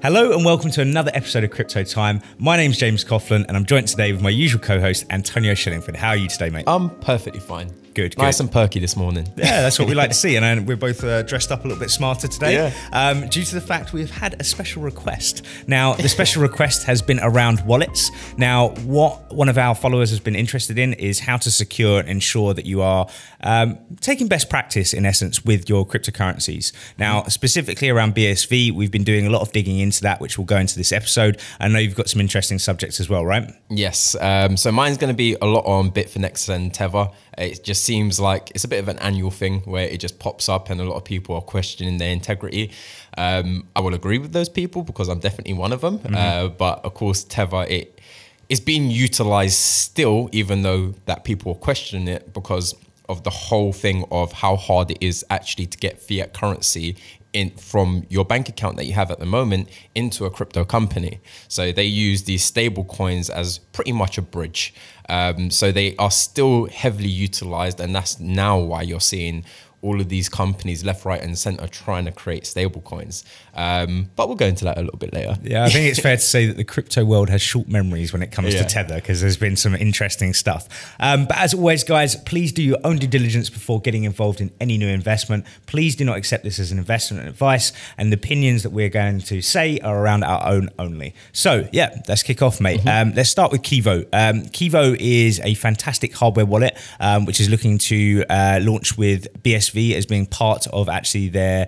Hello and welcome to another episode of Crypto Time. My name's James Coughlin and I'm joined today with my usual co-host, Antonio Shillingford. How are you today, mate? I'm perfectly fine. Good. Nice and perky this morning. Yeah, that's what we like to see. And we're both dressed up a little bit smarter today, Yeah. Due to the fact we've had a special request. Now, the special request has been around wallets. Now, what one of our followers has been interested in is how to secure and ensure that you are taking best practice, in essence, with your cryptocurrencies. Now, specifically around BSV, we've been doing a lot of digging into that, which we'll go into this episode. I know you've got some interesting subjects as well, right? Yes. So mine's going to be a lot on Bitfinex and Tether. It just seems like it's a bit of an annual thing where it just pops up and a lot of people are questioning their integrity. I will agree with those people because I'm definitely one of them. But of course, Tether, it's being utilized still, even though that people are questioning it because of the whole thing of how hard it is actually to get fiat currency from your bank account that you have at the moment into a crypto company. So they use these stable coins as pretty much a bridge. So they are still heavily utilized, and that's now why you're seeing all of these companies left, right and center trying to create stable coins. But we'll go into that a little bit later. Yeah, I think it's fair to say that the crypto world has short memories when it comes to Tether because there's been some interesting stuff. But as always, guys, please do your own due diligence before getting involved in any new investment. Please do not accept this as an investment advice, and the opinions that we're going to say are around our own only. So yeah, let's kick off, mate. Let's start with Kevo. Kevo is a fantastic hardware wallet, which is looking to launch with BSV as being part of actually their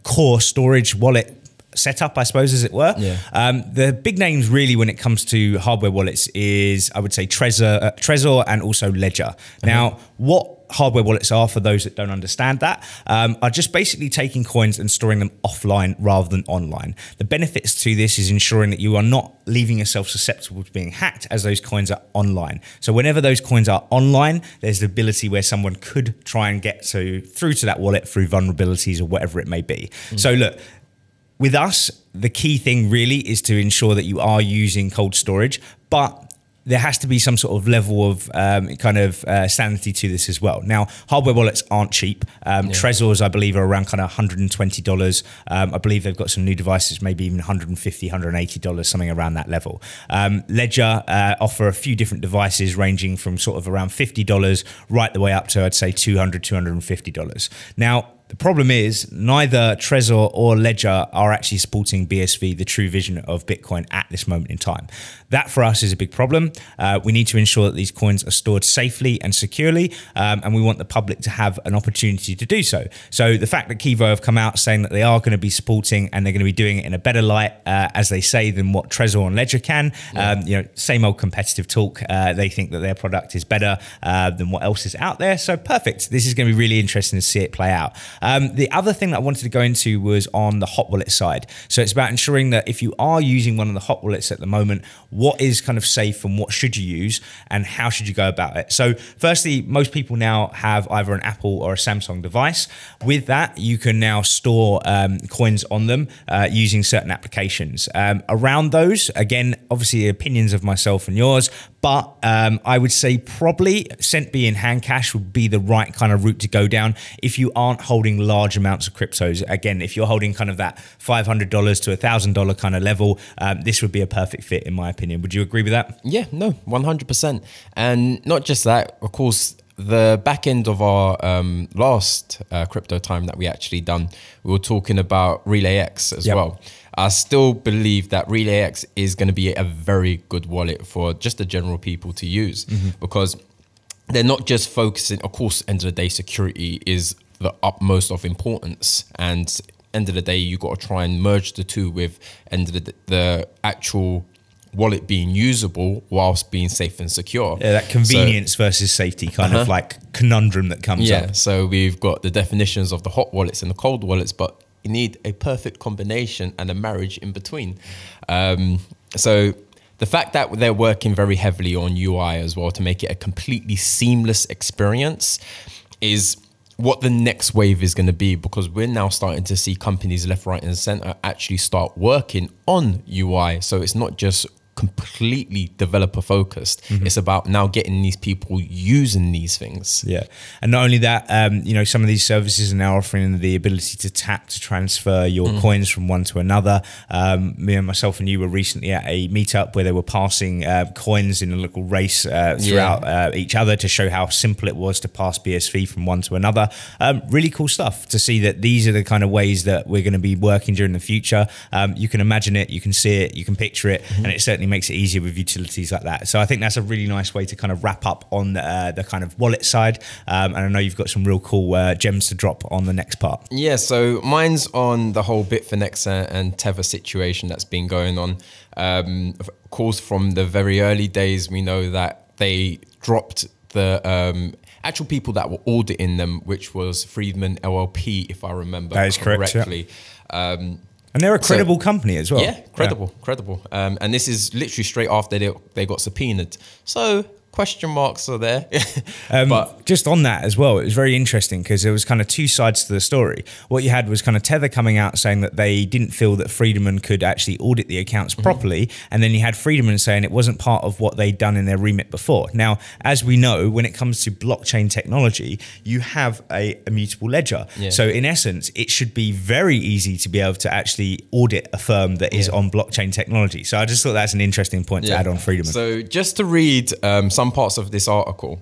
core storage wallet setup, I suppose, as it were. The big names really when it comes to hardware wallets is, I would say, Trezor and also Ledger. Now, what hardware wallets are, for those that don't understand that, are just basically taking coins and storing them offline rather than online. The benefits to this is ensuring that you are not leaving yourself susceptible to being hacked as those coins are online. So whenever those coins are online, there's the ability where someone could try and get through to that wallet through vulnerabilities or whatever it may be. So look, with us, the key thing really is to ensure that you are using cold storage, but there has to be some sort of level of sanity to this as well. Now, hardware wallets aren't cheap. Trezors, I believe, are around kind of $120. I believe they've got some new devices, maybe even $150, $180, something around that level. Ledger offer a few different devices ranging from sort of around $50 right the way up to, I'd say, $200, $250. Now, the problem is neither Trezor or Ledger are actually supporting BSV, the true vision of Bitcoin at this moment in time. That for us is a big problem. We need to ensure that these coins are stored safely and securely, and we want the public to have an opportunity to do so. So the fact that Kevo have come out saying that they are going to be supporting and they're going to be doing it in a better light, as they say, than what Trezor and Ledger can, same old competitive talk. They think that their product is better than what else is out there. So perfect. This is going to be really interesting to see it play out. The other thing that I wanted to go into was on the hot wallet side. So it's about ensuring that if you are using one of the hot wallets at the moment, what is kind of safe and what should you use and how should you go about it? So firstly, most people now have either an Apple or a Samsung device. With that, you can now store coins on them using certain applications. Around those, again, obviously opinions of myself and yours, but I would say probably CentB and Handcash would be the right kind of route to go down if you aren't holding large amounts of cryptos. Again, if you're holding kind of that $500 to $1,000 kind of level, this would be a perfect fit in my opinion. Would you agree with that? Yeah, no, 100%. And not just that, of course, the back end of our last crypto time that we actually done, we were talking about RealAXS as well. I still believe that RealAXS is going to be a very good wallet for just the general people to use because they're not just focusing, of course, end of the day, security is the utmost of importance. And end of the day, you got to try and merge the two with end of the actual wallet being usable whilst being safe and secure. Yeah, that convenience versus safety kind of like conundrum that comes up. So we've got the definitions of the hot wallets and the cold wallets, but you need a perfect combination and a marriage in between. So the fact that they're working very heavily on UI as well to make it a completely seamless experience is what the next wave is going to be, because we're now starting to see companies left, right and center actually start working on UI. So it's not just completely developer focused. It's about now getting these people using these things. Yeah, and not only that, you know, some of these services are now offering the ability to tap to transfer your coins from one to another. Me and myself and you were recently at a meetup where they were passing coins in a little race throughout each other to show how simple it was to pass BSV from one to another. Really cool stuff to see that these are the kind of ways that we're going to be working during the future. You can imagine it, you can see it, you can picture it, and it certainly makes it easier with utilities like that. So I think that's a really nice way to kind of wrap up on the kind of wallet side. And I know you've got some real cool gems to drop on the next part. Yeah, so mine's on the whole Bitfinex and Tether situation that's been going on. Of course, from the very early days, we know that they dropped the actual people that were auditing them, which was Friedman LLP, if I remember correctly. Correct, yeah. And they're a credible company as well. Yeah, credible. And this is literally straight after they got subpoenaed. So question marks are there. But just on that as well, it was very interesting because there was kind of two sides to the story. What you had was kind of Tether coming out saying that they didn't feel that Friedman could actually audit the accounts properly. And then you had Friedman saying it wasn't part of what they'd done in their remit before. Now, as we know, when it comes to blockchain technology, you have a immutable ledger. Yeah. So in essence, it should be very easy to be able to actually audit a firm that is on blockchain technology. So I just thought that's an interesting point to add on Friedman. So just to read some parts of this article.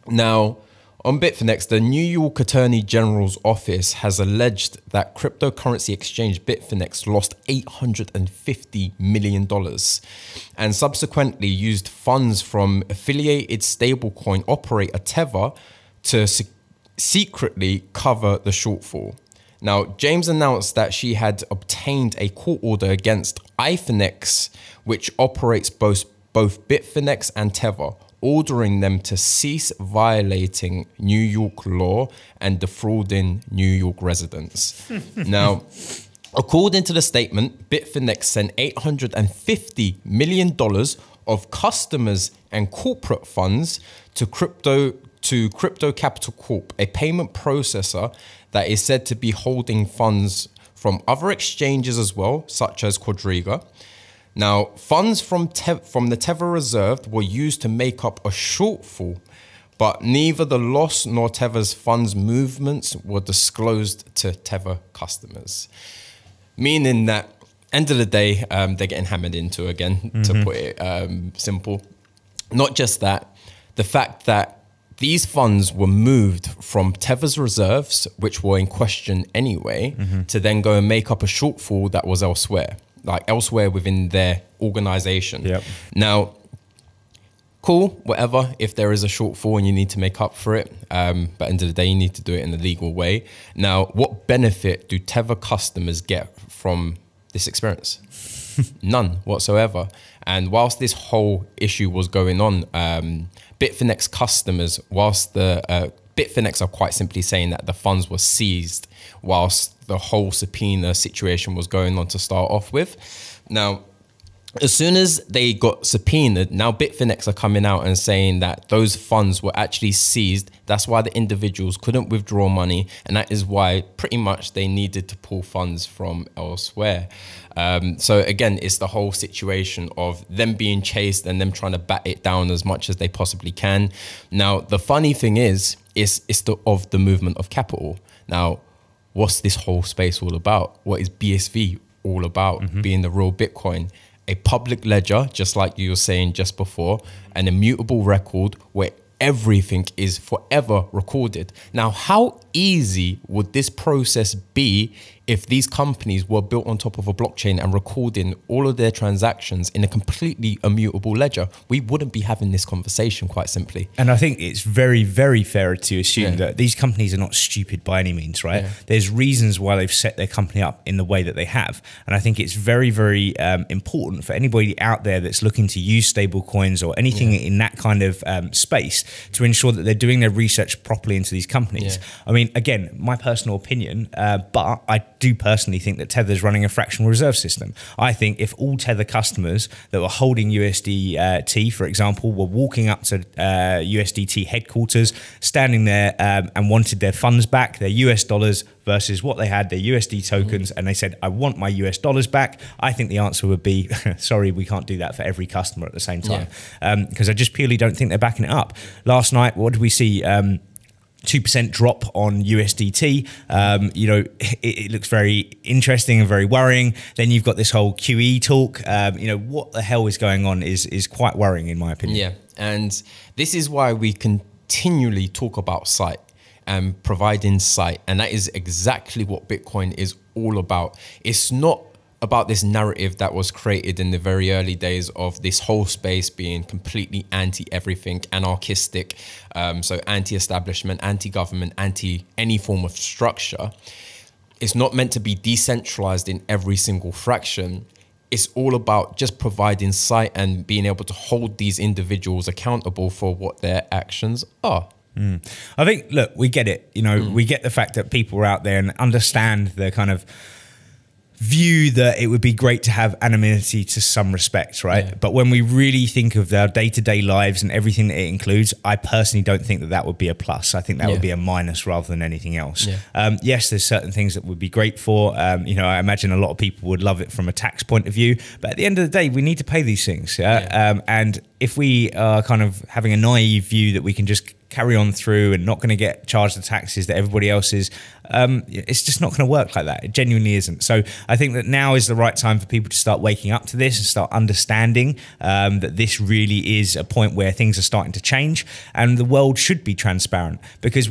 Now, on Bitfinex, the New York Attorney General's office has alleged that cryptocurrency exchange Bitfinex lost $850 million and subsequently used funds from affiliated stablecoin operator Tether to secretly cover the shortfall. Now, James announced that she had obtained a court order against Bitfinex, which operates both Bitfinex and Tether, ordering them to cease violating New York law and defrauding New York residents. Now, according to the statement, Bitfinex sent $850 million of customers and corporate funds to Crypto Capital Corp, a payment processor that is said to be holding funds from other exchanges as well, such as Quadriga. Now, funds from the Tether reserve were used to make up a shortfall, but neither the loss nor Tether's funds movements were disclosed to Tether customers. Meaning that, end of the day, they're getting hammered into again, to put it simple. Not just that, the fact that these funds were moved from Tether's reserves, which were in question anyway, to then go and make up a shortfall that was elsewhere. Like elsewhere within their organization. Yep. Now, cool, whatever, if there is a shortfall and you need to make up for it, but at the end of the day, you need to do it in a legal way. Now, what benefit do Tether customers get from this experience? None whatsoever. And whilst this whole issue was going on, Bitfinex customers, whilst the Bitfinex are quite simply saying that the funds were seized whilst the whole subpoena situation was going on to start off with. Now, as soon as they got subpoenaed, now Bitfinex are coming out and saying that those funds were actually seized. That's why the individuals couldn't withdraw money. And that is why pretty much they needed to pull funds from elsewhere. So again, it's the whole situation of them being chased and them trying to bat it down as much as they possibly can. Now, the funny thing is it's the movement of capital. Now, what's this whole space all about? What is BSV all about? Being the real Bitcoin? A public ledger, just like you were saying just before, an immutable record where everything is forever recorded. Now, how easy would this process be if these companies were built on top of a blockchain and recording all of their transactions in a completely immutable ledger? We wouldn't be having this conversation, quite simply. And I think it's very, very fair to assume that these companies are not stupid by any means, right? There's reasons why they've set their company up in the way that they have. And I think it's very, very important for anybody out there that's looking to use stable coins or anything in that kind of space to ensure that they're doing their research properly into these companies. I mean, again, my personal opinion, but I do personally think that Tether's running a fractional reserve system. I think if all Tether customers that were holding USDT, for example, were walking up to USDT headquarters, standing there and wanted their funds back, their US dollars versus what they had, their USD tokens, and they said, I want my US dollars back, I think the answer would be, sorry, we can't do that for every customer at the same time. Because I just purely don't think they're backing it up. Last night, what did we see? 2% drop on USDT. You know, it looks very interesting and very worrying. Then you've got this whole QE talk. You know, what the hell is going on is quite worrying in my opinion. Yeah, and this is why we continually talk about sight and provide insight. And that is exactly what Bitcoin is all about. It's not about this narrative that was created in the very early days of this whole space being completely anti-everything, anarchistic, so anti-establishment, anti-government, anti-any form of structure. It's not meant to be decentralized in every single fraction. It's all about just providing sight and being able to hold these individuals accountable for what their actions are. I think, look, we get it. You know, we get the fact that people are out there and understand the kind of view that it would be great to have anonymity to some respects, right? Yeah. But when we really think of our day-to-day lives and everything that it includes, I personally don't think that that would be a plus. I think that would be a minus rather than anything else. Yes, there's certain things that would be great for, you know, I imagine a lot of people would love it from a tax point of view, but at the end of the day, we need to pay these things. And if we are kind of having a naive view that we can just carry on through and not going to get charged the taxes that everybody else is, it's just not going to work like that. It genuinely isn't. So I think that now is the right time for people to start waking up to this and start understanding that this really is a point where things are starting to change and the world should be transparent, because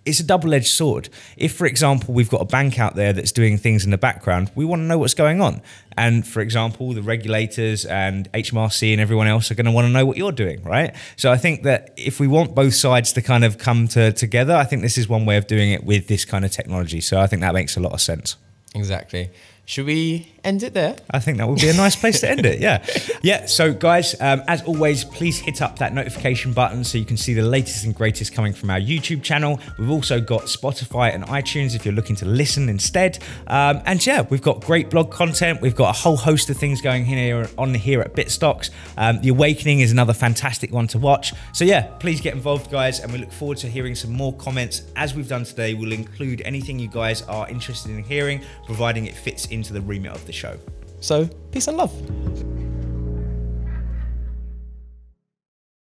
it's a double-edged sword. If, for example, we've got a bank out there that's doing things in the background, we want to know what's going on. And, for example, the regulators and HMRC and everyone else are going to want to know what you're doing, right? So I think that if we want both sides to kind of come together, I think this is one way of doing it with this kind of technology. So I think that makes a lot of sense. Exactly. Should we end it there? I think that would be a nice place to end it, yeah. So guys, as always, please hit up that notification button so you can see the latest and greatest coming from our YouTube channel. We've also got Spotify and iTunes if you're looking to listen instead. And yeah, we've got great blog content. We've got a whole host of things going here at Bitstocks. The Awakening is another fantastic one to watch. So yeah, please get involved, guys, and we look forward to hearing some more comments. As we've done today, we'll include anything you guys are interested in hearing, providing it fits into the remit of the show. So, peace and love.